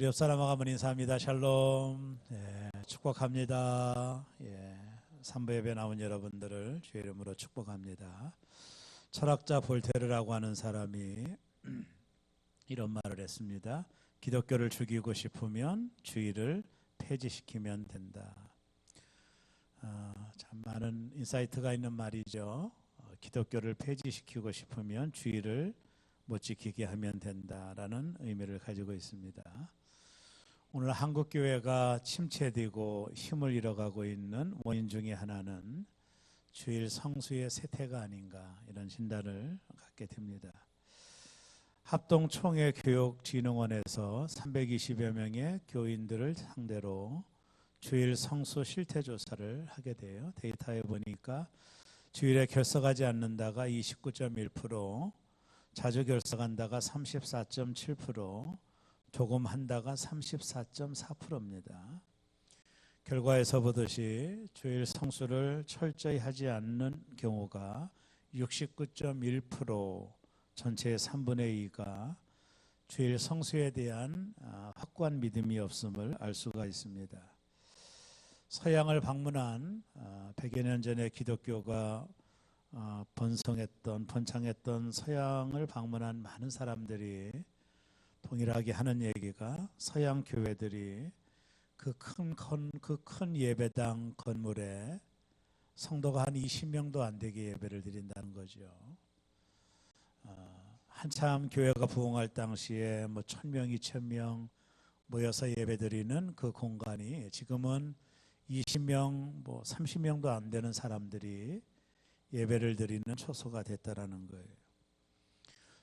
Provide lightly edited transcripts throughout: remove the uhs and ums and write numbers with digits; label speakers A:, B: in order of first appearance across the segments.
A: 우리 옆 사람하고 한번 인사합니다. 샬롬. 축복합니다. 삼부 예배 나온 여러분들을 주의 이름으로 축복합니다. 철학자 볼테르라고 하는 사람이 이런 말을 했습니다. 기독교를 죽이고 싶으면 주의를 폐지시키면 된다. 참 많은 인사이트가 있는 말이죠. 기독교를 폐지시키고 싶으면 주의를 못 지키게 하면 된다라는 의미를 가지고 있습니다. 오늘 한국교회가 침체되고 힘을 잃어가고 있는 원인 중에 하나는 주일 성수의 쇠퇴가 아닌가, 이런 진단을 갖게 됩니다. 합동총회교육진흥원에서 320여 명의 교인들을 상대로 주일 성수 실태 조사를 하게 돼요. 데이터에 보니까 주일에 결석하지 않는다가 29.1%, 자주 결석한다가 34.7%, 조금 한다가 34.4%입니다. 결과에서 보듯이 주일 성수를 철저히 하지 않는 경우가 69.1%, 전체의 3분의 2가 주일 성수에 대한 확고한 믿음이 없음을 알 수가 있습니다. 서양을 방문한 100여 년 전에 기독교가 번창했던 서양을 방문한 많은 사람들이 동일하게 하는 얘기가, 서양 교회들이 그 큰 예배당 건물에 성도가 한 20명도 안 되게 예배를 드린다는 거죠. 한참 교회가 부흥할 당시에 1000명, 2000명 모여서 예배드리는 그 공간이 지금은 20명, 30명도 안 되는 사람들이 예배를 드리는 초소가 됐다라는 거예요.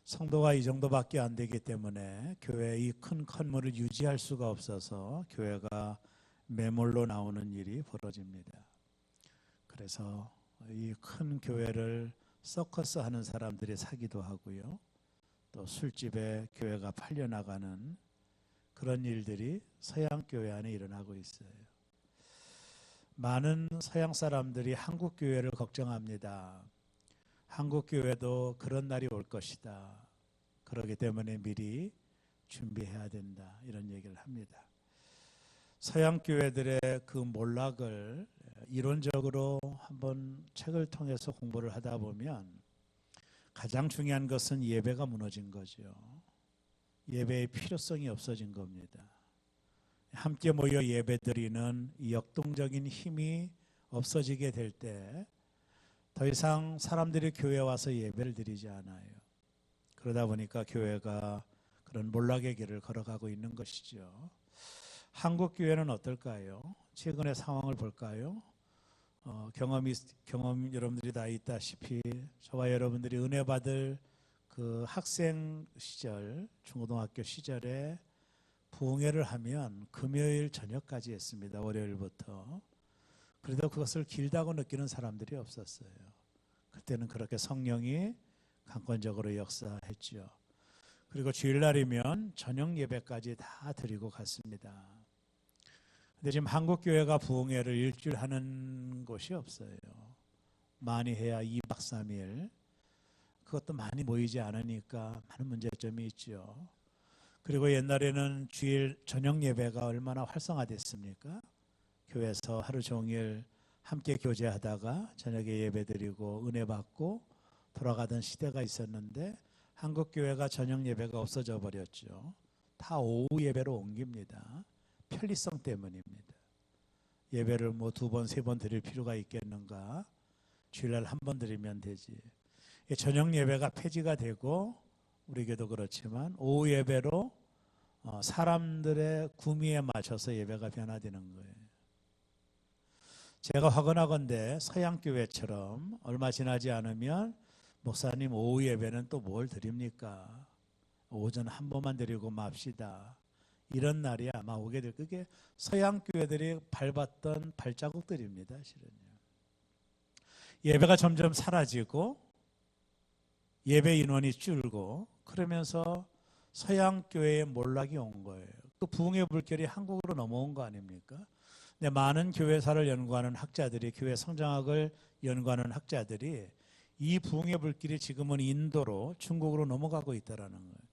A: 성도가 이 정도밖에 안 되기 때문에 교회의 이 큰 건물을 유지할 수가 없어서 교회가 매몰로 나오는 일이 벌어집니다. 그래서 이 큰 교회를 서커스 하는 사람들이 사기도 하고요. 또 술집에 교회가 팔려나가는 그런 일들이 서양 교회 안에 일어나고 있어요. 많은 서양 사람들이 한국 교회를 걱정합니다. 한국 교회도 그런 날이 올 것이다. 그렇기 때문에 미리 준비해야 된다. 이런 얘기를 합니다. 서양 교회들의 그 몰락을 이론적으로 한번 책을 통해서 공부를 하다 보면 가장 중요한 것은 예배가 무너진 거죠. 예배의 필요성이 없어진 겁니다. 함께 모여 예배드리는 이 역동적인 힘이 없어지게 될 때 더 이상 사람들이 교회에 와서 예배를 드리지 않아요. 그러다 보니까 교회가 그런 몰락의 길을 걸어가고 있는 것이죠. 한국 교회는 어떨까요? 최근의 상황을 볼까요? 경험 여러분들이 다 있다시피 저와 여러분들이 은혜 받을 그 학생 시절, 중고등학교 시절에 부흥회를 하면 금요일 저녁까지 했습니다. 월요일부터. 그래도 그것을 길다고 느끼는 사람들이 없었어요. 그때는 그렇게 성령이 강권적으로 역사했죠. 그리고 주일날이면 저녁 예배까지 다 드리고 갔습니다. 근데 지금 한국 교회가 부흥회를 일주일 하는 곳이 없어요. 많이 해야 2박 3일. 그것도 많이 모이지 않으니까 많은 문제점이 있죠. 그리고 옛날에는 주일 저녁 예배가 얼마나 활성화됐습니까? 교회에서 하루 종일 함께 교제하다가 저녁에 예배드리고 은혜 받고 돌아가던 시대가 있었는데 한국 교회가 저녁 예배가 없어져 버렸죠. 다 오후 예배로 옮깁니다. 편리성 때문입니다. 예배를 2번, 3번 드릴 필요가 있겠는가? 주일날 한 번 드리면 되지. 저녁 예배가 폐지가 되고 우리 교도 그렇지만 오후 예배로 사람들의 구미에 맞춰서 예배가 변화되는 거예요. 제가 확언하건대 서양교회처럼 얼마 지나지 않으면 목사님 오후 예배는 또 뭘 드립니까? 오전 한 번만 드리고 맙시다. 이런 날이 아마 오게 될, 그게 서양교회들이 밟았던 발자국들입니다. 실은요. 예배가 점점 사라지고 예배 인원이 줄고 그러면서 서양교회의 몰락이 온 거예요. 그 부흥의 불길이 한국으로 넘어온 거 아닙니까? 근데 많은 교회사를 연구하는 학자들이, 교회 성장학을 연구하는 학자들이 이 부흥의 불길이 지금은 인도로, 중국으로 넘어가고 있다는 거예요.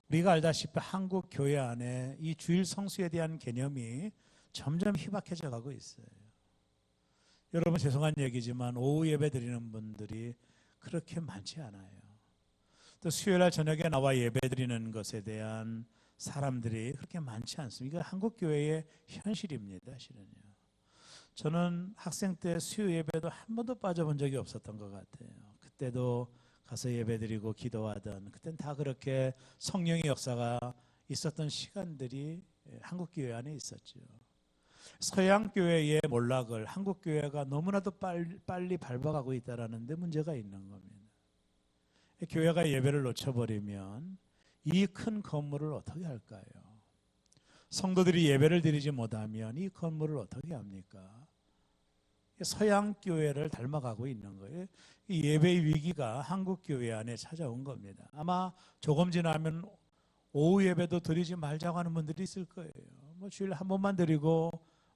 A: 우리가 알다시피 한국 교회 안에 이 주일 성수에 대한 개념이 점점 희박해져 가고 있어요. 여러분 죄송한 얘기지만 오후 예배 드리는 분들이 그렇게 많지 않아요. 또 수요일날 저녁에 나와 예배 드리는 것에 대한 사람들이 그렇게 많지 않습니다. 이건 한국 교회의 현실입니다. 실은요. 저는 학생 때 수요 예배도 한 번도 빠져본 적이 없었던 것 같아요. 그때도 가서 예배드리고 기도하던, 그땐 다 그렇게 성령의 역사가 있었던 시간들이 한국 교회 안에 있었죠. 서양 교회의 몰락을 한국 교회가 너무나도 빨리 밟아가고 있다는 데 문제가 있는 겁니다. 교회가 예배를 놓쳐버리면 이 큰 건물을 어떻게 할까요? 성도들이 예배를 드리지 못하면 이 건물을 어떻게 합니까? 서양 교회를 닮아가고 있는 거예요. 이 예배의 위기가 한국 교회 안에 찾아온 겁니다. 아마 조금 지나면 오후 예배도 드리지 말자고 하는 분들이 있을 거예요. 뭐 주일 한 번만 드리고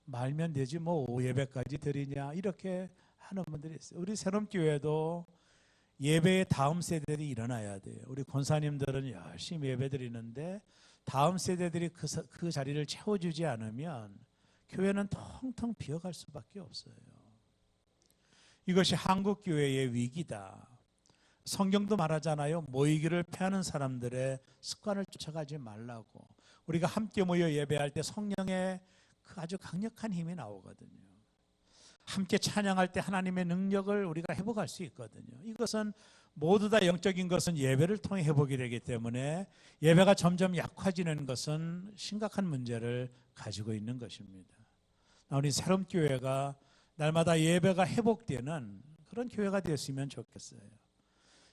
A: 말면 되지 뭐 오후 예배까지 드리냐 이렇게 하는 분들이 있어요. 우리 새롬교회도 예배의 다음 세대들이 일어나야 돼요. 우리 권사님들은 열심히 예배 드리는데 다음 세대들이 그 자리를 채워주지 않으면 교회는 텅텅 비어갈 수밖에 없어요. 이것이 한국 교회의 위기다. 성경도 말하잖아요. 모이기를 패하는 사람들의 습관을 쫓아가지 말라고. 우리가 함께 모여 예배할 때 성령의 그 아주 강력한 힘이 나오거든요. 함께 찬양할 때 하나님의 능력을 우리가 회복할 수 있거든요. 이것은 모두 다 영적인 것은 예배를 통해 회복이 되기 때문에 예배가 점점 약화지는 것은 심각한 문제를 가지고 있는 것입니다. 우리 새롬교회가 날마다 예배가 회복되는 그런 교회가 되었으면 좋겠어요.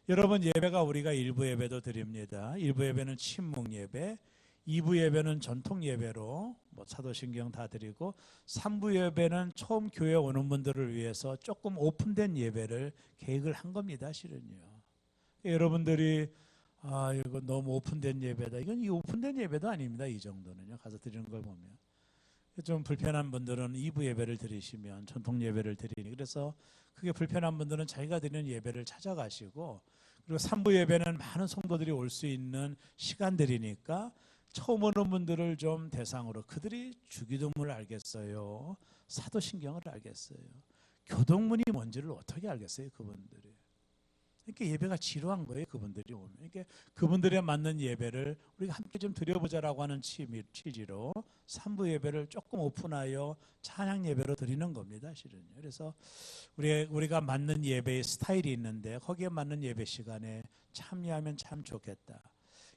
A: 여러분 예배가 우리가 일부 예배도 드립니다. 일부 예배는 침묵 예배, 2부 예배는 전통 예배로 사도신경 다 드리고 3부 예배는 처음 교회 오는 분들을 위해서 조금 오픈된 예배를 계획을 한 겁니다. 실은요. 여러분들이 이거 너무 오픈된 예배다. 이건 이 오픈된 예배도 아닙니다. 이 정도는요. 가서 드리는 걸 보면. 좀 불편한 분들은 2부 예배를 드리시면 전통 예배를 드리니 그래서 그게 불편한 분들은 자기가 드리는 예배를 찾아가시고 그리고 3부 예배는 많은 성도들이 올 수 있는 시간들이니까 처음 오는 분들을 좀 대상으로 그들이 주기도문을 알겠어요? 사도신경을 알겠어요? 교동문이 뭔지를 어떻게 알겠어요? 그분들이. 그러니까 예배가 지루한 거예요. 그분들이 오면. 그러니까 그분들에 맞는 예배를 우리가 함께 좀 드려보자라고 하는 취지로 3부 예배를 조금 오픈하여 찬양 예배로 드리는 겁니다. 실은요. 그래서 우리가 맞는 예배의 스타일이 있는데 거기에 맞는 예배 시간에 참여하면 참 좋겠다.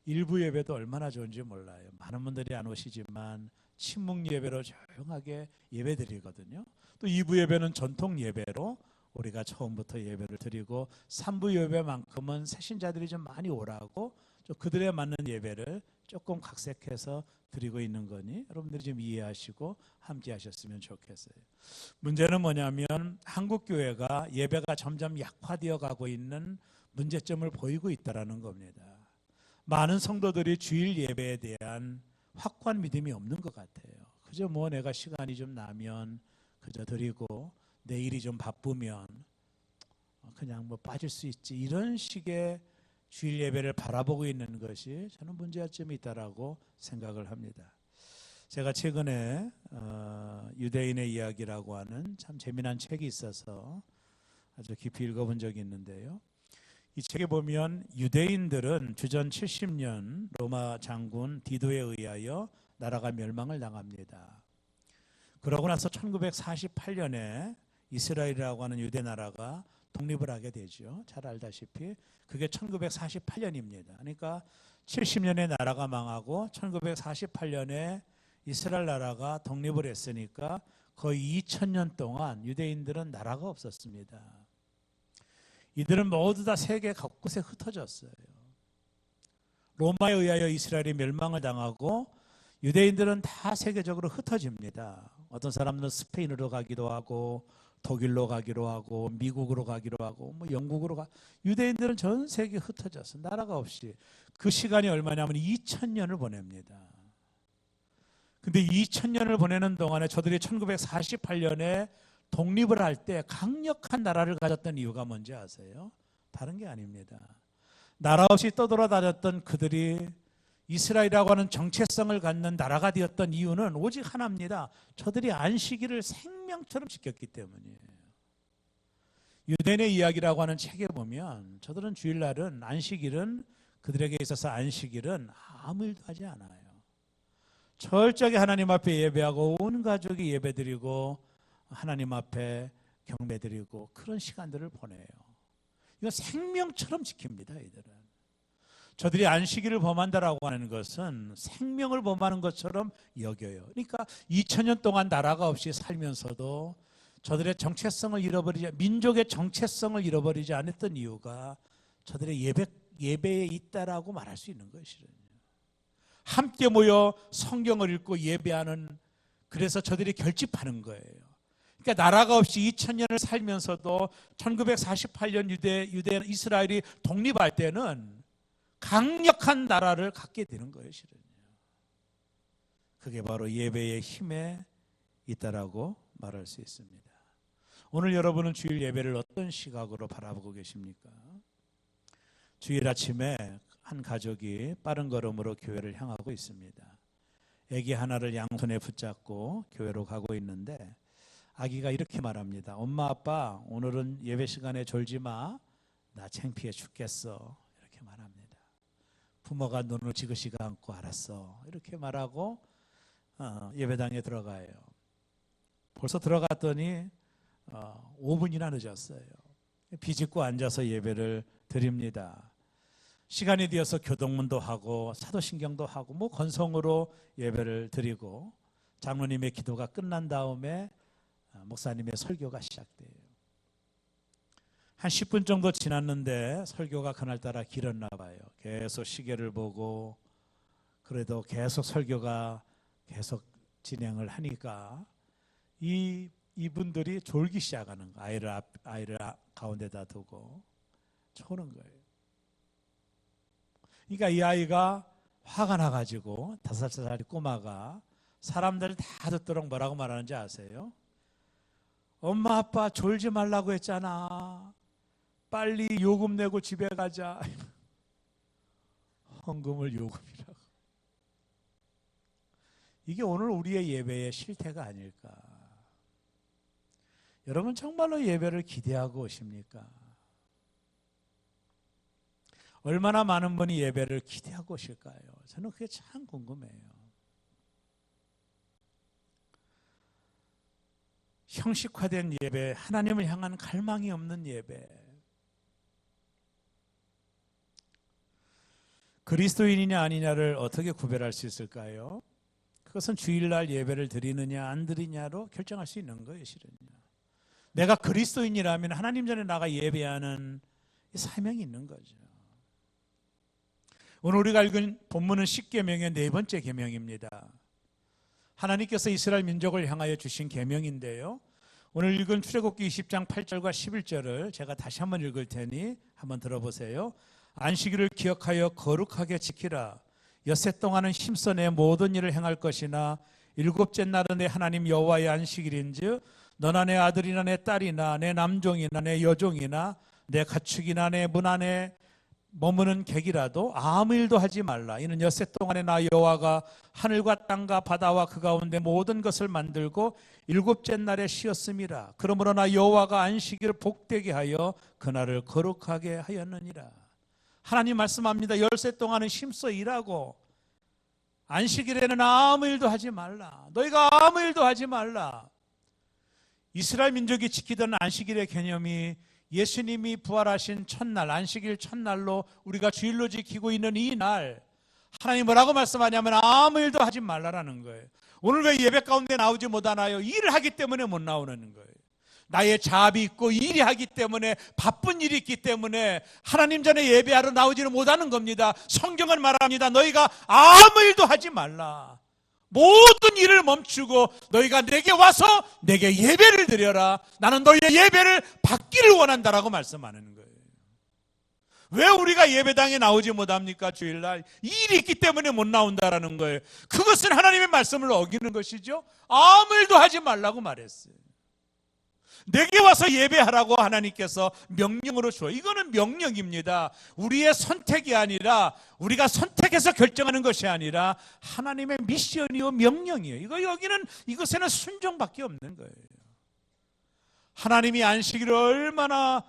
A: 일부 예배도 얼마나 좋은지 몰라요. 많은 분들이 안 오시지만 침묵 예배로 조용하게 예배 드리거든요. 또 2부 예배는 전통 예배로 우리가 처음부터 예배를 드리고 3부 예배만큼은 새신자들이 좀 많이 오라고 좀 그들에 맞는 예배를 조금 각색해서 드리고 있는 거니 여러분들이 좀 이해하시고 함께 하셨으면 좋겠어요. 문제는 뭐냐면 한국 교회가 예배가 점점 약화되어 가고 있는 문제점을 보이고 있다는 겁니다. 많은 성도들이 주일 예배에 대한 확고한 믿음이 없는 것 같아요. 그저 내가 시간이 좀 나면 그저 드리고 내일이 좀 바쁘면 그냥 빠질 수 있지 이런 식의 주일 예배를 바라보고 있는 것이 저는 문제점이 있다라고 생각을 합니다. 제가 최근에 유대인의 이야기라고 하는 참 재미난 책이 있어서 아주 깊이 읽어본 적이 있는데요. 이 책에 보면 유대인들은 주전 70년 로마 장군 디도에 의하여 나라가 멸망을 당합니다. 그러고 나서 1948년에 이스라엘이라고 하는 유대 나라가 독립을 하게 되죠. 잘 알다시피 그게 1948년입니다. 그러니까 70년에 나라가 망하고 1948년에 이스라엘 나라가 독립을 했으니까 거의 2000년 동안 유대인들은 나라가 없었습니다. 이들은 모두 다 세계 곳곳에 흩어졌어요. 로마에 의하여 이스라엘이 멸망을 당하고 유대인들은 다 세계적으로 흩어집니다. 어떤 사람들은 스페인으로 가기도 하고 독일로 가기로 하고 미국으로 가기로 하고 영국으로 유대인들은 전 세계에 흩어져서 나라가 없이 그 시간이 얼마냐면 2000년을 보냅니다. 근데 2000년을 보내는 동안에 저들이 1948년에 독립을 할 때 강력한 나라를 가졌던 이유가 뭔지 아세요? 다른 게 아닙니다. 나라 없이 떠돌아다녔던 그들이 이스라엘이라고 하는 정체성을 갖는 나라가 되었던 이유는 오직 하나입니다. 저들이 안식일을 생명처럼 지켰기 때문이에요. 유대인의 이야기라고 하는 책에 보면 저들은 주일날은 안식일은 그들에게 있어서 안식일은 아무 일도 하지 않아요. 철저하게 하나님 앞에 예배하고 온 가족이 예배드리고 하나님 앞에 경배드리고 그런 시간들을 보내요. 이건 생명처럼 지킵니다. 이들은. 저들이 안식일을 범한다라고 하는 것은 생명을 범하는 것처럼 여겨요. 그러니까 2000년 동안 나라가 없이 살면서도 저들의 정체성을 잃어버리지, 민족의 정체성을 잃어버리지 않았던 이유가 저들의 예배에 있다라고 말할 수 있는 것이거든요. 함께 모여 성경을 읽고 예배하는, 그래서 저들이 결집하는 거예요. 그러니까 나라가 없이 2000년을 살면서도 1948년 유대 이스라엘이 독립할 때는 강력한 나라를 갖게 되는 거예요, 실은요. 그게 바로 예배의 힘에 있다라고 말할 수 있습니다. 오늘 여러분은 주일 예배를 어떤 시각으로 바라보고 계십니까? 주일 아침에 한 가족이 빠른 걸음으로 교회를 향하고 있습니다. 아기 하나를 양손에 붙잡고 교회로 가고 있는데 아기가 이렇게 말합니다. 엄마 아빠 오늘은 예배 시간에 졸지 마. 나 창피해 죽겠어. 이렇게 말합니다. 부모가 눈을 지그시 감고 알았어. 이렇게 말하고 예배당에 들어가요. 벌써 들어갔더니 5분이나 늦었어요. 비집고 앉아서 예배를 드립니다. 시간이 되어서 교동문도 하고 사도신경도 하고 건성으로 예배를 드리고 장로님의 기도가 끝난 다음에 목사님의 설교가 시작돼요. 한 10분 정도 지났는데 설교가 그날따라 길었나 봐요. 계속 시계를 보고 그래도 계속 설교가 계속 진행을 하니까 이분들이 졸기 시작하는 거예요. 아이를 가운데다 두고 초는 거예요. 그러니까 이 아이가 화가 나가지고 5살짜리 꼬마가 사람들 다 듣도록 뭐라고 말하는지 아세요? 엄마 아빠 졸지 말라고 했잖아. 빨리 요금 내고 집에 가자. 헌금을 요금이라고. 이게 오늘 우리의 예배의 실태가 아닐까. 여러분 정말로 예배를 기대하고 오십니까? 얼마나 많은 분이 예배를 기대하고 오실까요? 저는 그게 참 궁금해요. 형식화된 예배, 하나님을 향한 갈망이 없는 예배. 그리스도인이냐 아니냐를 어떻게 구별할 수 있을까요? 그것은 주일날 예배를 드리느냐 안 드리냐로 결정할 수 있는 거예요, 실은요. 내가 그리스도인이라면 하나님 전에 나가 예배하는 사명이 있는 거죠. 오늘 우리가 읽은 본문은 10계명의 4번째 계명입니다. 하나님께서 이스라엘 민족을 향하여 주신 계명인데요. 오늘 읽은 출애굽기 20장 8절과 11절을 제가 다시 한번 읽을 테니 한번 들어보세요. 안식일을 기억하여 거룩하게 지키라. 엿새 동안은 힘써 내 모든 일을 행할 것이나 일곱째 날은 내 하나님 여호와의 안식일인즉 너나 내 아들이나 내 딸이나 내 남종이나 내 여종이나 내 가축이나 내 문 안에 머무는 객이라도 아무 일도 하지 말라. 이는 엿새 동안에 나 여호와가 하늘과 땅과 바다와 그 가운데 모든 것을 만들고 일곱째 날에 쉬었음이라. 그러므로 나 여호와가 안식일을 복되게 하여 그날을 거룩하게 하였느니라. 하나님 말씀합니다. 엿새 동안은 힘써 일하고 안식일에는 아무 일도 하지 말라. 너희가 아무 일도 하지 말라. 이스라엘 민족이 지키던 안식일의 개념이 예수님이 부활하신 첫날, 안식일 첫날로 우리가 주일로 지키고 있는 이 날, 하나님 뭐라고 말씀하냐면 아무 일도 하지 말라라는 거예요. 오늘 왜 예배 가운데 나오지 못하나요? 일을 하기 때문에 못 나오는 거예요. 나의 자업이 있고 일이 하기 때문에, 바쁜 일이 있기 때문에 하나님 전에 예배하러 나오지는 못하는 겁니다. 성경은 말합니다. 너희가 아무 일도 하지 말라. 모든 일을 멈추고 너희가 내게 와서 내게 예배를 드려라. 나는 너희의 예배를 받기를 원한다라고 말씀하는 거예요. 왜 우리가 예배당에 나오지 못합니까? 주일날 일이 있기 때문에 못 나온다라는 거예요. 그것은 하나님의 말씀을 어기는 것이죠. 아무 일도 하지 말라고 말했어요. 내게 와서 예배하라고 하나님께서 명령으로 주어요. 이거는 명령입니다. 우리의 선택이 아니라, 우리가 선택해서 결정하는 것이 아니라 하나님의 미션이요 명령이에요. 이것에는 순종밖에 없는 거예요. 하나님이 안식일을 얼마나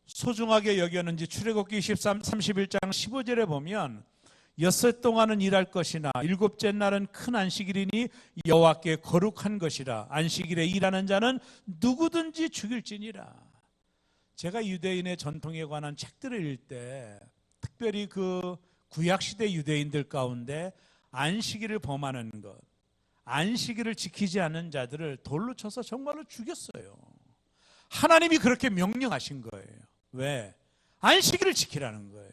A: 소중하게 여겼는지 출애굽기 31장 15절에 보면, 엿새 동안은 일할 것이나 일곱째 날은 큰 안식일이니 여호와께 거룩한 것이라. 안식일에 일하는 자는 누구든지 죽일지니라. 제가 유대인의 전통에 관한 책들을 읽을 때 특별히 그 구약시대 유대인들 가운데 안식일을 범하는 것, 안식일을 지키지 않는 자들을 돌로 쳐서 정말로 죽였어요. 하나님이 그렇게 명령하신 거예요. 왜? 안식일을 지키라는 거예요.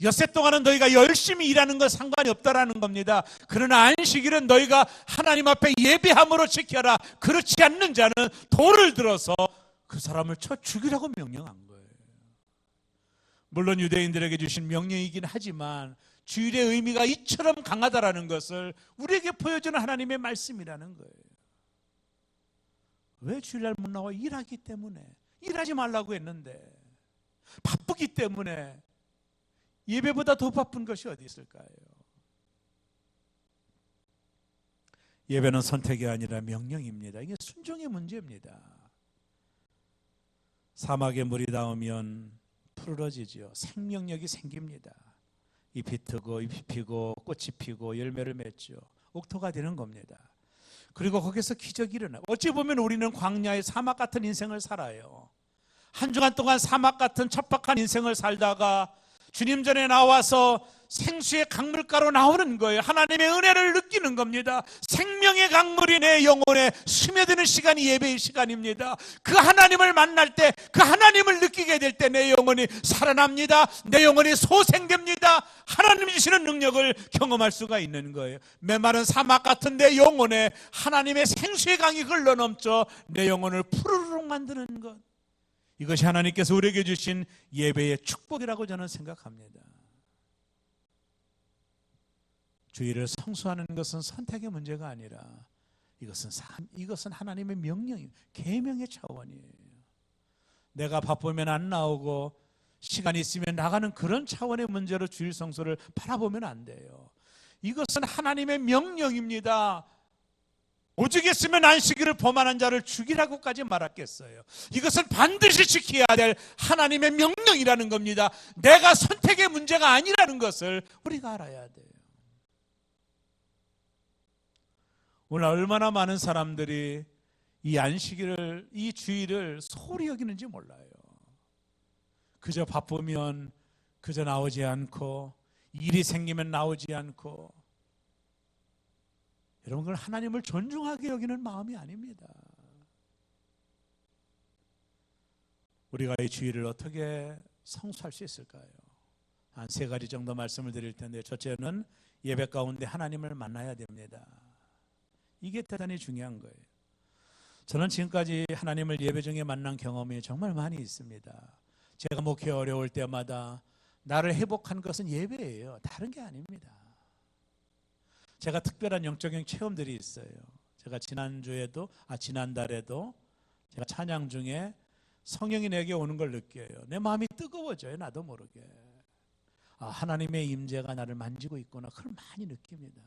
A: 엿새 동안은 너희가 열심히 일하는 건 상관이 없다라는 겁니다. 그러나 안식일은 너희가 하나님 앞에 예배함으로 지켜라. 그렇지 않는 자는 돌을 들어서 그 사람을 쳐 죽이라고 명령한 거예요. 물론 유대인들에게 주신 명령이긴 하지만 주일의 의미가 이처럼 강하다라는 것을 우리에게 보여주는 하나님의 말씀이라는 거예요. 왜 주일날 못 나와? 일하기 때문에. 일하지 말라고 했는데, 바쁘기 때문에. 예배보다 더 바쁜 것이 어디 있을까요? 예배는 선택이 아니라 명령입니다. 이게 순종의 문제입니다. 사막에 물이 닿으면 푸르러지죠. 생명력이 생깁니다. 잎이 트고 잎이 피고 꽃이 피고 열매를 맺죠. 옥토가 되는 겁니다. 그리고 거기서 기적이 일어나요. 어찌 보면 우리는 광야의 사막 같은 인생을 살아요. 한 주간 동안 사막 같은 척박한 인생을 살다가 주님 전에 나와서 생수의 강물가로 나오는 거예요. 하나님의 은혜를 느끼는 겁니다. 생명의 강물이 내 영혼에 스며드는 시간이 예배의 시간입니다. 그 하나님을 만날 때, 그 하나님을 느끼게 될 때 내 영혼이 살아납니다. 내 영혼이 소생됩니다. 하나님 주시는 능력을 경험할 수가 있는 거예요. 메마른 사막 같은 내 영혼에 하나님의 생수의 강이 흘러넘쳐 내 영혼을 푸르륵 만드는 것, 이것이 하나님께서 우리에게 주신 예배의 축복이라고 저는 생각합니다. 주일을 성수하는 것은 선택의 문제가 아니라 이것은 하나님의 명령이에요. 계명의 차원이에요. 내가 바쁘면 안 나오고 시간이 있으면 나가는 그런 차원의 문제로 주일 성수를 바라보면 안 돼요. 이것은 하나님의 명령입니다. 오죽했으면 안식일을 범하는 자를 죽이라고까지 말했겠어요. 이것은 반드시 지켜야 될 하나님의 명령이라는 겁니다. 내가 선택의 문제가 아니라는 것을 우리가 알아야 돼요. 오늘 얼마나 많은 사람들이 이 안식일을, 이 주일을 소홀히 여기는지 몰라요. 그저 바쁘면 그저 나오지 않고, 일이 생기면 나오지 않고, 여러분, 그건 하나님을 존중하게 여기는 마음이 아닙니다. 우리가 이 주일을 어떻게 성수할 수 있을까요? 한 3가지 정도 말씀을 드릴 텐데, 첫째는 예배 가운데 하나님을 만나야 됩니다. 이게 대단히 중요한 거예요. 저는 지금까지 하나님을 예배 중에 만난 경험이 정말 많이 있습니다. 제가 목회 어려울 때마다 나를 회복한 것은 예배예요. 다른 게 아닙니다. 제가 특별한 영적인 체험들이 있어요. 제가 지난달에도 제가 찬양 중에 성령이 내게 오는 걸 느껴요. 내 마음이 뜨거워져요. 나도 모르게. 하나님의 임재가 나를 만지고 있구나. 그걸 많이 느낍니다.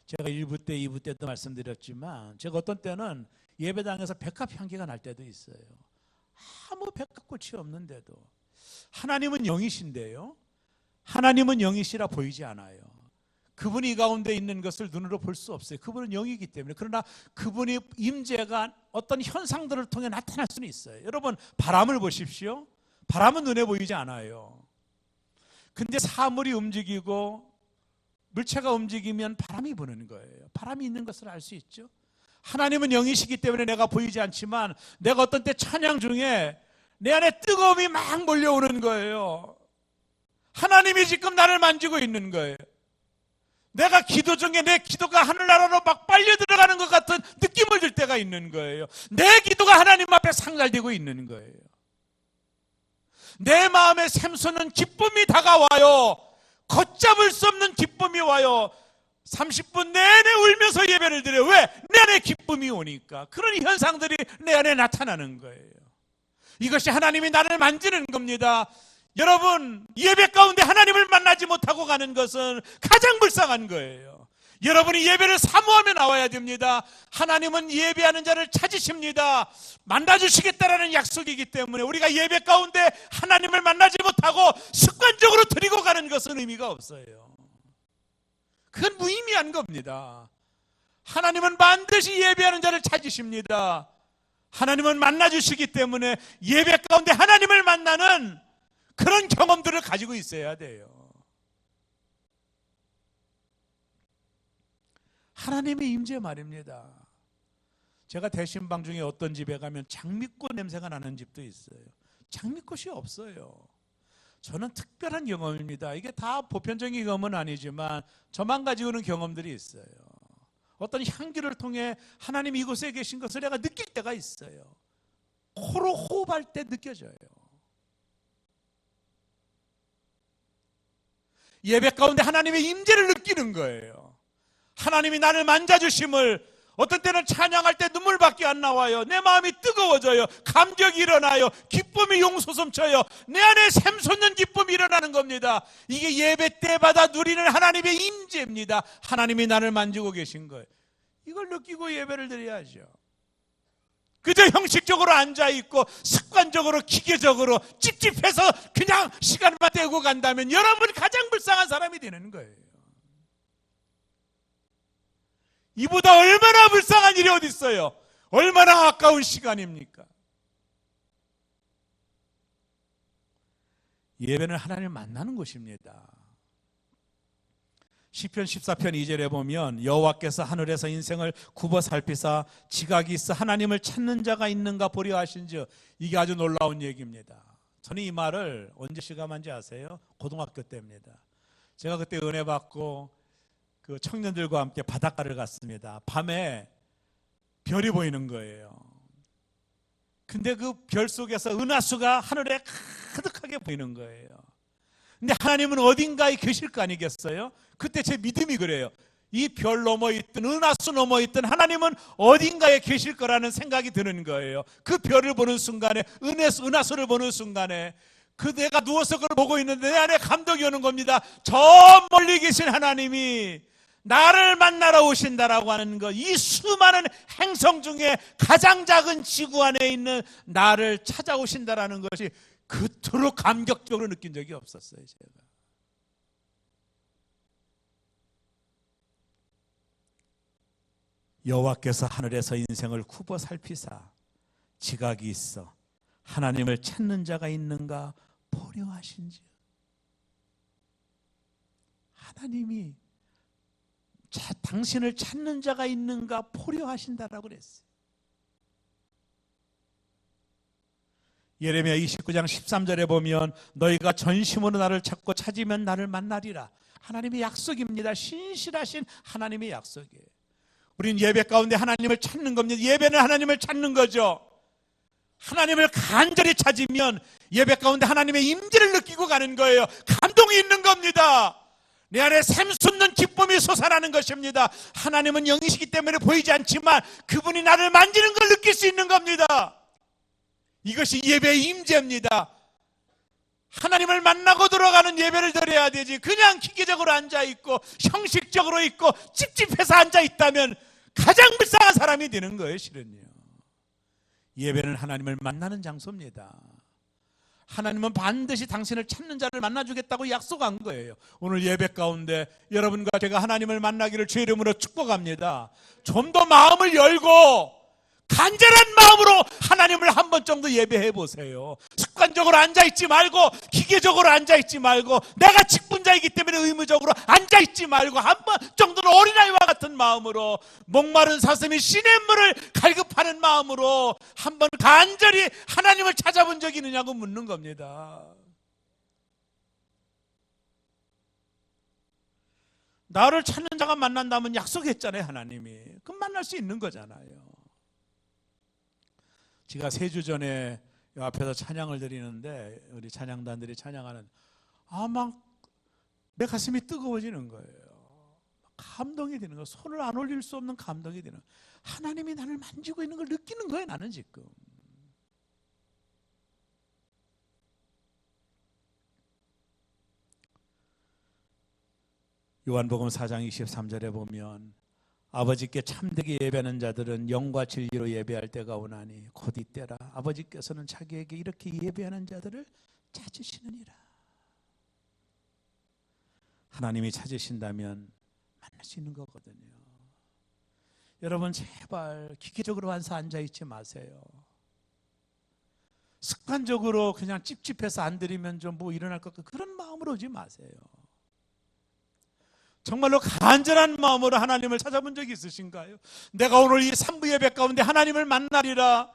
A: 제가 1부 때, 2부 때도 말씀드렸지만, 제가 어떤 때는 예배당에서 백합 향기가 날 때도 있어요. 아무 백합꽃이 없는데도. 하나님은 영이신데요, 하나님은 영이시라 보이지 않아요. 그분이 이 가운데 있는 것을 눈으로 볼 수 없어요. 그분은 영이기 때문에. 그러나 그분이 임재가 어떤 현상들을 통해 나타날 수는 있어요. 여러분, 바람을 보십시오. 바람은 눈에 보이지 않아요. 근데 사물이 움직이고 물체가 움직이면 바람이 부는 거예요. 바람이 있는 것을 알 수 있죠. 하나님은 영이시기 때문에 내가 보이지 않지만, 내가 어떤 때 찬양 중에 내 안에 뜨거움이 막 몰려오는 거예요. 하나님이 지금 나를 만지고 있는 거예요. 내가 기도 중에 내 기도가 하늘나라로 막 빨려 들어가는 것 같은 느낌을 줄 때가 있는 거예요. 내 기도가 하나님 앞에 상달되고 있는 거예요. 내 마음에 샘솟는 기쁨이 다가와요. 걷잡을 수 없는 기쁨이 와요. 30분 내내 울면서 예배를 드려. 왜? 내 안에 기쁨이 오니까. 그런 현상들이 내 안에 나타나는 거예요. 이것이 하나님이 나를 만지는 겁니다. 여러분, 예배 가운데 하나님을 만나지 못하고 가는 것은 가장 불쌍한 거예요. 여러분이 예배를 사모하며 나와야 됩니다. 하나님은 예배하는 자를 찾으십니다. 만나주시겠다라는 약속이기 때문에 우리가 예배 가운데 하나님을 만나지 못하고 습관적으로 드리고 가는 것은 의미가 없어요. 그건 무의미한 겁니다. 하나님은 반드시 예배하는 자를 찾으십니다. 하나님은 만나주시기 때문에 예배 가운데 하나님을 만나는 그런 경험들을 가지고 있어야 돼요. 하나님의 임재 말입니다. 제가 대신방 중에 어떤 집에 가면 장미꽃 냄새가 나는 집도 있어요. 장미꽃이 없어요. 저는 특별한 경험입니다. 이게 다 보편적인 경험은 아니지만 저만 가지고는 경험들이 있어요. 어떤 향기를 통해 하나님이 이곳에 계신 것을 내가 느낄 때가 있어요. 코로 호흡할 때 느껴져요. 예배 가운데 하나님의 임재를 느끼는 거예요. 하나님이 나를 만져주심을, 어떤 때는 찬양할 때 눈물밖에 안 나와요. 내 마음이 뜨거워져요. 감격이 일어나요. 기쁨이 용솟음쳐요. 내 안에 샘솟는 기쁨이 일어나는 겁니다. 이게 예배 때마다 누리는 하나님의 임재입니다. 하나님이 나를 만지고 계신 거예요. 이걸 느끼고 예배를 드려야죠. 그저 형식적으로 앉아있고 습관적으로 기계적으로 찝찝해서 그냥 시간만 때우고 간다면 여러분이 가장 불쌍한 사람이 되는 거예요. 이보다 얼마나 불쌍한 일이 어디 있어요? 얼마나 아까운 시간입니까? 예배는 하나님을 만나는 곳입니다. 시편 14편 2절에 보면 여호와께서 하늘에서 인생을 굽어 살피사 지각이 있어 하나님을 찾는 자가 있는가 보려 하신즉, 이게 아주 놀라운 얘기입니다. 저는 이 말을 언제 실감한지 아세요? 고등학교 때입니다. 제가 그때 은혜 받고 그 청년들과 함께 바닷가를 갔습니다. 밤에 별이 보이는 거예요. 근데 그 별 속에서 은하수가 하늘에 가득하게 보이는 거예요. 근데 하나님은 어딘가에 계실 거 아니겠어요? 그때 제 믿음이 그래요. 이 별 넘어 있든 은하수 넘어 있든 하나님은 어딘가에 계실 거라는 생각이 드는 거예요. 그 별을 보는 순간에, 은하수를 보는 순간에 그 내가 누워서 그걸 보고 있는데 내 안에 감동이 오는 겁니다. 저 멀리 계신 하나님이 나를 만나러 오신다라고 하는 것, 이 수많은 행성 중에 가장 작은 지구 안에 있는 나를 찾아오신다라는 것이 그토록 감격적으로 느낀 적이 없었어요. 제가 여호와께서 하늘에서 인생을 굽어 살피사 지각이 있어 하나님을 찾는 자가 있는가 보려 하신지. 하나님이 당신을 찾는 자가 있는가 보려 하신다라고 그랬어요. 예레미야 29장 13절에 보면 너희가 전심으로 나를 찾고 찾으면 나를 만나리라. 하나님의 약속입니다. 신실하신 하나님의 약속이에요. 우린 예배 가운데 하나님을 찾는 겁니다. 예배는 하나님을 찾는 거죠. 하나님을 간절히 찾으면 예배 가운데 하나님의 임재를 느끼고 가는 거예요. 감동이 있는 겁니다. 내 안에 샘솟는 기쁨이 솟아나는 것입니다. 하나님은 영이시기 때문에 보이지 않지만 그분이 나를 만지는 걸 느낄 수 있는 겁니다. 이것이 예배의 임재입니다. 하나님을 만나고 들어가는 예배를 드려야 되지, 그냥 기계적으로 앉아있고 형식적으로 있고 찝찝해서 앉아있다면 가장 불쌍한 사람이 되는 거예요. 실은요, 예배는 하나님을 만나는 장소입니다. 하나님은 반드시 당신을 찾는 자를 만나주겠다고 약속한 거예요. 오늘 예배 가운데 여러분과 제가 하나님을 만나기를 주의 이름으로 축복합니다. 좀 더 마음을 열고 간절한 마음으로 하나님을 한 번 정도 예배해 보세요. 습관적으로 앉아있지 말고, 기계적으로 앉아있지 말고, 내가 직분자이기 때문에 의무적으로 앉아있지 말고 한 번 정도는 어린아이와 같은 마음으로, 목마른 사슴이 시냇물을 갈급하는 마음으로 한 번 간절히 하나님을 찾아본 적이 있느냐고 묻는 겁니다. 나를 찾는 자가 만난다면 약속했잖아요. 하나님이. 그럼 만날 수 있는 거잖아요. 제가 3주 전에 앞에서 찬양을 드리는데 우리 찬양단들이 찬양하는, 막 내 가슴이 뜨거워지는 거예요. 감동이 되는 거예요. 손을 안 올릴 수 없는 감동이 되는 거예요. 하나님이 나를 만지고 있는 걸 느끼는 거예요, 나는 지금. 요한복음 4장 23절에 보면 아버지께 참되게 예배하는 자들은 영과 진리로 예배할 때가 오나니 곧 이때라. 아버지께서는 자기에게 이렇게 예배하는 자들을 찾으시느니라. 하나님이 찾으신다면 만날 수 있는 거거든요. 여러분 제발 기계적으로 와서 앉아있지 마세요. 습관적으로 그냥 찝찝해서 안 드리면 좀 뭐 일어날 것 같고 그런 마음으로 오지 마세요. 정말로 간절한 마음으로 하나님을 찾아본 적이 있으신가요? 내가 오늘 이 3부 예배 가운데 하나님을 만나리라,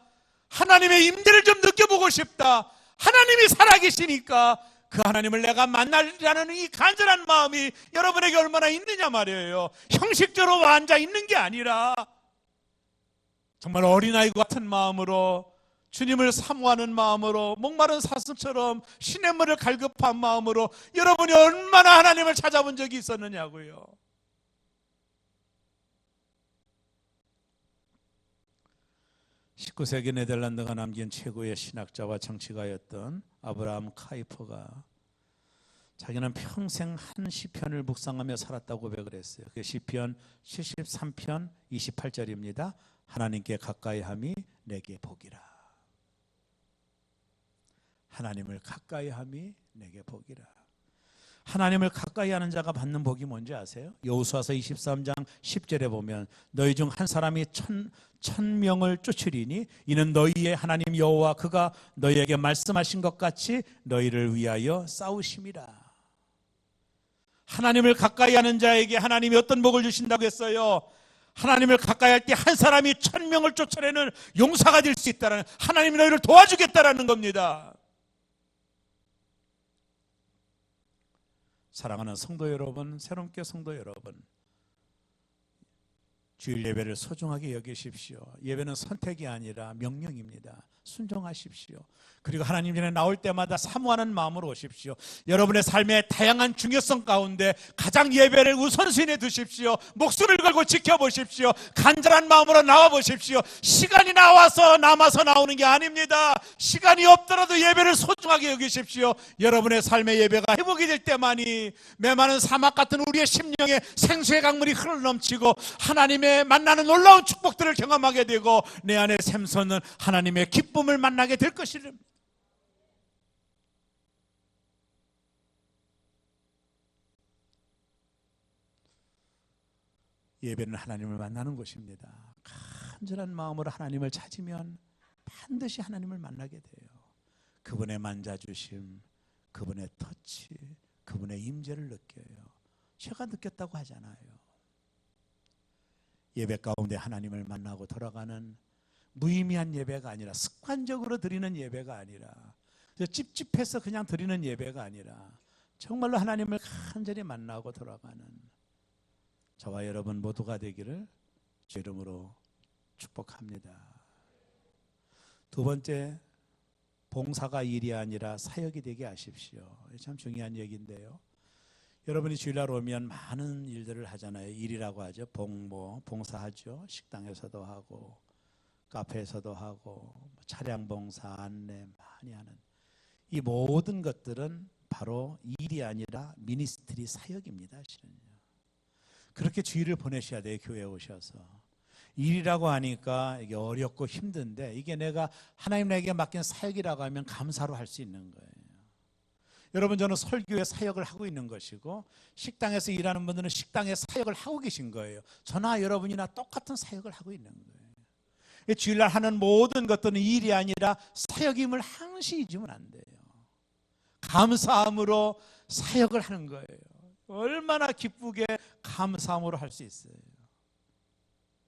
A: 하나님의 임재를 좀 느껴보고 싶다, 하나님이 살아계시니까 그 하나님을 내가 만나리라는 이 간절한 마음이 여러분에게 얼마나 있느냐 말이에요. 형식적으로 앉아 있는 게 아니라 정말 어린아이 같은 마음으로, 주님을 사모하는 마음으로, 목마른 사슴처럼 시냇물을 갈급한 마음으로 여러분이 얼마나 하나님을 찾아본 적이 있었느냐고요. (19세기) 네덜란드가 남긴 최고의 신학자와 정치가였던 아브라함 카이퍼가 자기는 평생 한 시편을 묵상하며 살았다고 고백을 했어요. 그 시편 73편 28절입니다. 하나님께 가까이함이 내게 복이라. 하나님을 가까이함이 내게 복이라. 하나님을 가까이하는 자가 받는 복이 뭔지 아세요? 여호수아서 23장 10절에 보면 너희 중 한 사람이 천명을 쫓으리니 이는 너희의 하나님 여호와 그가 너희에게 말씀하신 것 같이 너희를 위하여 싸우심이라. 하나님을 가까이하는 자에게 하나님이 어떤 복을 주신다고 했어요? 하나님을 가까이할 때 한 사람이 1000명을 쫓아내는 용사가 될 수 있다는, 하나님이 너희를 도와주겠다라는 겁니다. 사랑하는 성도 여러분, 새롭게 성도 여러분, 주일 예배를 소중하게 여기십시오. 예배는 선택이 아니라 명령입니다. 순종하십시오. 그리고 하나님 전에 나올 때마다 사모하는 마음으로 오십시오. 여러분의 삶의 다양한 중요성 가운데 가장 예배를 우선순위에 두십시오. 목숨을 걸고 지켜보십시오. 간절한 마음으로 나와보십시오. 시간이 남아서 나오는 게 아닙니다. 시간이 없더라도 예배를 소중하게 여기십시오. 여러분의 삶의 예배가 회복이 될 때만이 메마른 사막 같은 우리의 심령에 생수의 강물이 흘러넘치고 하나님의 만나는 놀라운 축복들을 경험하게 되고 내 안에 샘솟는 하나님의 기쁨을 만나게 될 것이랍니다. 예배는 하나님을 만나는 곳입니다. 간절한 마음으로 하나님을 찾으면 반드시 하나님을 만나게 돼요. 그분의 만져주심, 그분의 터치, 그분의 임재를 느껴요. 제가 느꼈다고 하잖아요. 예배 가운데 하나님을 만나고 돌아가는 무의미한 예배가 아니라, 습관적으로 드리는 예배가 아니라, 찝찝해서 그냥 드리는 예배가 아니라 정말로 하나님을 간절히 만나고 돌아가는 저와 여러분 모두가 되기를 주 이름으로 축복합니다. 두 번째, 봉사가 일이 아니라 사역이 되게 하십시오. 참 중요한 얘기인데요. 여러분이 주일날 오면 많은 일들을 하잖아요. 일이라고 하죠. 봉사하죠. 식당에서도 하고 카페에서도 하고 차량 봉사, 안내 많이 하는 이 모든 것들은 바로 일이 아니라 미니스트리 사역입니다. 실은요. 그렇게 주일을 보내셔야 돼요. 교회에 오셔서. 일이라고 하니까 이게 어렵고 힘든데 이게 내가 하나님 나에게 맡긴 사역이라고 하면 감사로 할 수 있는 거예요. 여러분, 저는 설교의 사역을 하고 있는 것이고 식당에서 일하는 분들은 식당의 사역을 하고 계신 거예요. 저나 여러분이나 똑같은 사역을 하고 있는 거예요. 주일날 하는 모든 것들은 일이 아니라 사역임을 항시 잊으면 안 돼요. 감사함으로 사역을 하는 거예요. 얼마나 기쁘게 감사함으로 할 수 있어요.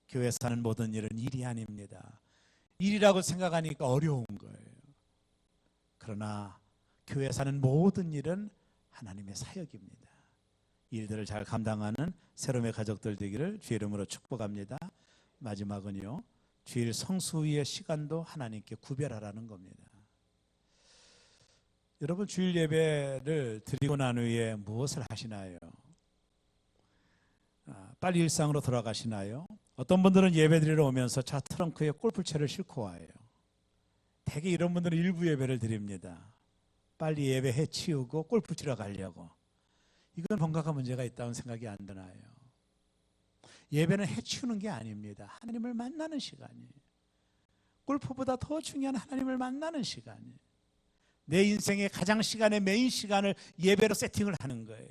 A: 교회 사는 모든 일은 일이 아닙니다. 일이라고 생각하니까 어려운 거예요. 그러나 교회 사는 모든 일은 하나님의 사역입니다. 일들을 잘 감당하는 새롬의 가족들 되기를 주의 이름으로 축복합니다. 마지막은요, 주일 성수의 시간도 하나님께 구별하라는 겁니다. 여러분, 주일 예배를 드리고 난 후에 무엇을 하시나요? 빨리 일상으로 돌아가시나요? 어떤 분들은 예배드리러 오면서 차 트렁크에 골프채를 싣고 와요. 대개 이런 분들은 일부 예배를 드립니다. 빨리 예배 해치우고 골프 치러 가려고. 이건 뭔가가 문제가 있다는 생각이 안 드나요? 예배는 해치우는 게 아닙니다. 하나님을 만나는 시간이에요. 골프보다 더 중요한 하나님을 만나는 시간이에요. 내 인생의 가장 시간의 메인 시간을 예배로 세팅을 하는 거예요.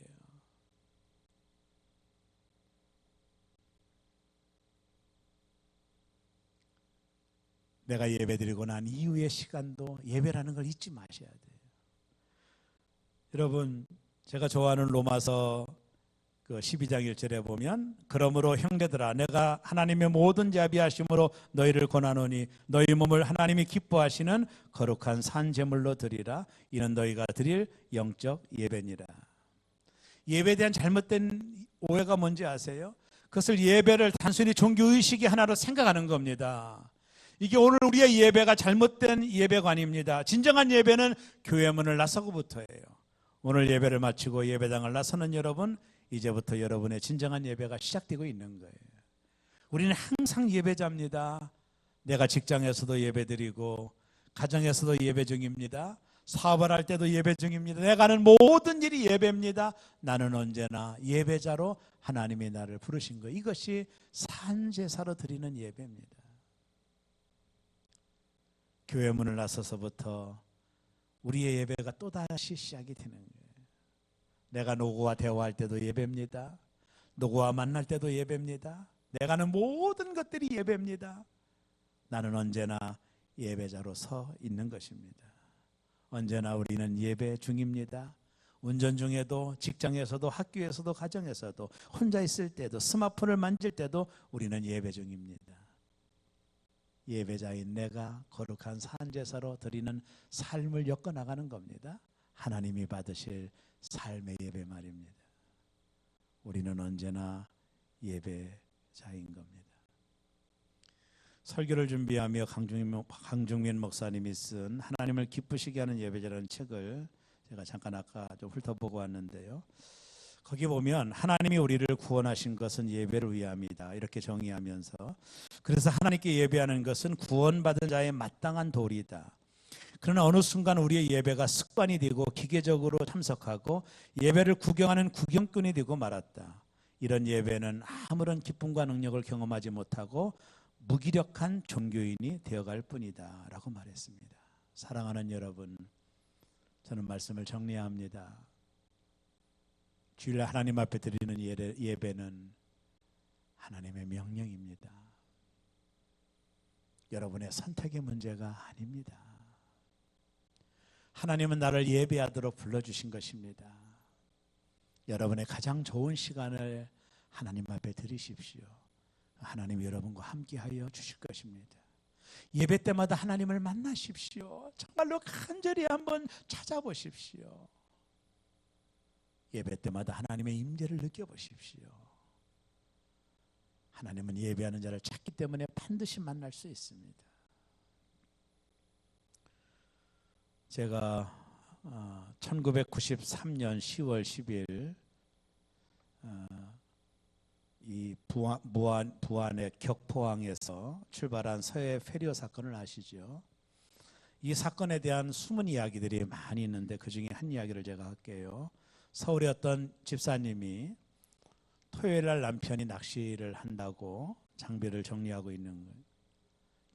A: 내가 예배드리고 난 이후의 시간도 예배라는 걸 잊지 마셔야 돼요. 여러분, 제가 좋아하는 로마서 12장 1절에 보면 그러므로 형제들아 내가 하나님의 모든 자비하심으로 너희를 권하노니 너희 몸을 하나님이 기뻐하시는 거룩한 산 제물로 드리라. 이는 너희가 드릴 영적 예배니라. 예배에 대한 잘못된 오해가 뭔지 아세요? 그것을 예배를 단순히 종교의식의 하나로 생각하는 겁니다. 이게 오늘 우리의 예배가 잘못된 예배관입니다. 진정한 예배는 교회 문을 나서고부터예요. 오늘 예배를 마치고 예배당을 나서는 여러분, 이제부터 여러분의 진정한 예배가 시작되고 있는 거예요. 우리는 항상 예배자입니다. 내가 직장에서도 예배드리고 가정에서도 예배 중입니다. 사업을 할 때도 예배 중입니다. 내가 하는 모든 일이 예배입니다. 나는 언제나 예배자로 하나님이 나를 부르신 거예요. 이것이 산제사로 드리는 예배입니다. 교회 문을 나서서부터 우리의 예배가 또다시 시작이 되는 거예요. 내가 누구와 대화할 때도 예배입니다. 누구와 만날 때도 예배입니다. 내가 하는 모든 것들이 예배입니다. 나는 언제나 예배자로 서 있는 것입니다. 언제나 우리는 예배 중입니다. 운전 중에도 직장에서도 학교에서도 가정에서도 혼자 있을 때도 스마트폰을 만질 때도 우리는 예배 중입니다. 예배자인 내가 거룩한 산제사로 드리는 삶을 엮어나가는 겁니다. 하나님이 받으실 삶의 예배 말입니다. 우리는 언제나 예배자인 겁니다. 설교를 준비하며 강중민 목사님이 쓴 하나님을 기쁘시게 하는 예배자라는 책을 제가 잠깐 아까 좀 훑어보고 왔는데요. 거기 보면 하나님이 우리를 구원하신 것은 예배를 위함이다 이렇게 정의하면서, 그래서 하나님께 예배하는 것은 구원받은 자의 마땅한 도리다. 그러나 어느 순간 우리의 예배가 습관이 되고 기계적으로 참석하고 예배를 구경하는 구경꾼이 되고 말았다. 이런 예배는 아무런 기쁨과 능력을 경험하지 못하고 무기력한 종교인이 되어갈 뿐이다 라고 말했습니다. 사랑하는 여러분, 저는 말씀을 정리합니다. 주일날 하나님 앞에 드리는 예배는 하나님의 명령입니다. 여러분의 선택의 문제가 아닙니다. 하나님은 나를 예배하도록 불러주신 것입니다. 여러분의 가장 좋은 시간을 하나님 앞에 드리십시오. 하나님이 여러분과 함께하여 주실 것입니다. 예배 때마다 하나님을 만나십시오. 정말로 간절히 한번 찾아보십시오. 예배 때마다 하나님의 임재를 느껴보십시오. 하나님은 예배하는 자를 찾기 때문에 반드시 만날 수 있습니다. 제가 1993년 10월 10일 이 부안의 격포항에서 출발한 서해 페리오 사건을 아시죠? 이 사건에 대한 숨은 이야기들이 많이 있는데 그 중에 한 이야기를 제가 할게요. 서울의 어떤 집사님이 토요일 날 남편이 낚시를 한다고 장비를 정리하고 있는 거예요.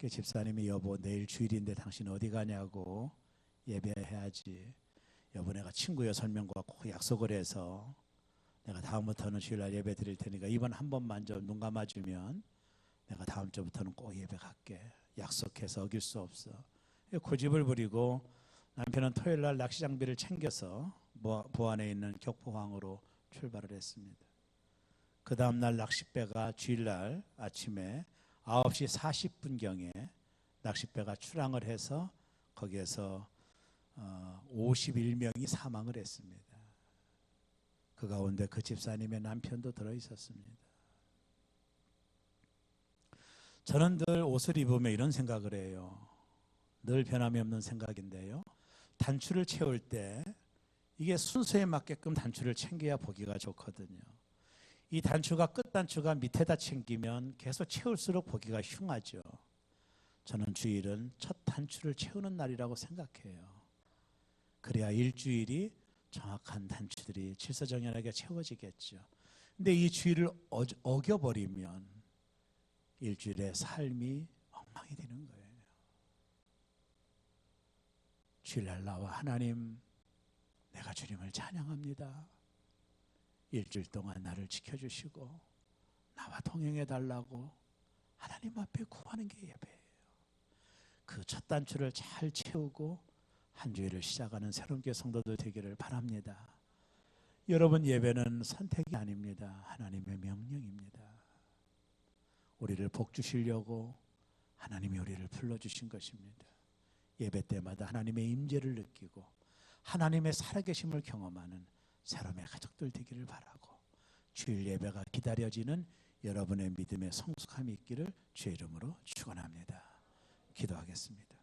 A: 그 집사님이 여보 내일 주일인데 당신 어디 가냐고, 예배해야지. 여보 내가 친구 6명과 꼭 약속을 해서 내가 다음부터는 주일날 예배 드릴 테니까 이번 한 번만 좀 눈 감아주면 내가 다음 주부터는 꼭 예배 갈게. 약속해서 어길 수 없어. 고집을 부리고 남편은 토요일날 낚시 장비를 챙겨서 부안에 있는 격포항으로 출발을 했습니다. 그 다음날 낚싯배가 주일날 아침에 9시 40분경에 낚싯배가 출항을 해서 거기에서 51명이 사망을 했습니다. 그 가운데 그 집사님의 남편도 들어있었습니다. 저는 늘 옷을 입으며 이런 생각을 해요. 늘 변함이 없는 생각인데요. 단추를 채울 때 이게 순서에 맞게끔 단추를 챙겨야 보기가 좋거든요. 이 단추가 끝 단추가 밑에다 챙기면 계속 채울수록 보기가 흉하죠. 저는 주일은 첫 단추를 채우는 날이라고 생각해요. 그래야 일주일이 정확한 단추들이 질서정연하게 채워지겠죠. 근데 이 주일을 어겨버리면 일주일의 삶이 엉망이 되는 거예요. 주일날 나와 하나님, 내가 주님을 찬양합니다. 일주일 동안 나를 지켜주시고 나와 동행해 달라고 하나님 앞에 구하는 게 예배예요. 그 첫 단추를 잘 채우고 한 주일을 시작하는 새로운 교회 성도들 되기를 바랍니다. 여러분, 예배는 선택이 아닙니다. 하나님의 명령입니다. 우리를 복 주시려고 하나님이 우리를 불러주신 것입니다. 예배 때마다 하나님의 임재를 느끼고 하나님의 살아계심을 경험하는 새로움의 가족들 되기를 바라고, 주일 예배가 기다려지는 여러분의 믿음의 성숙함이 있기를 주의 이름으로 축원합니다. 기도하겠습니다.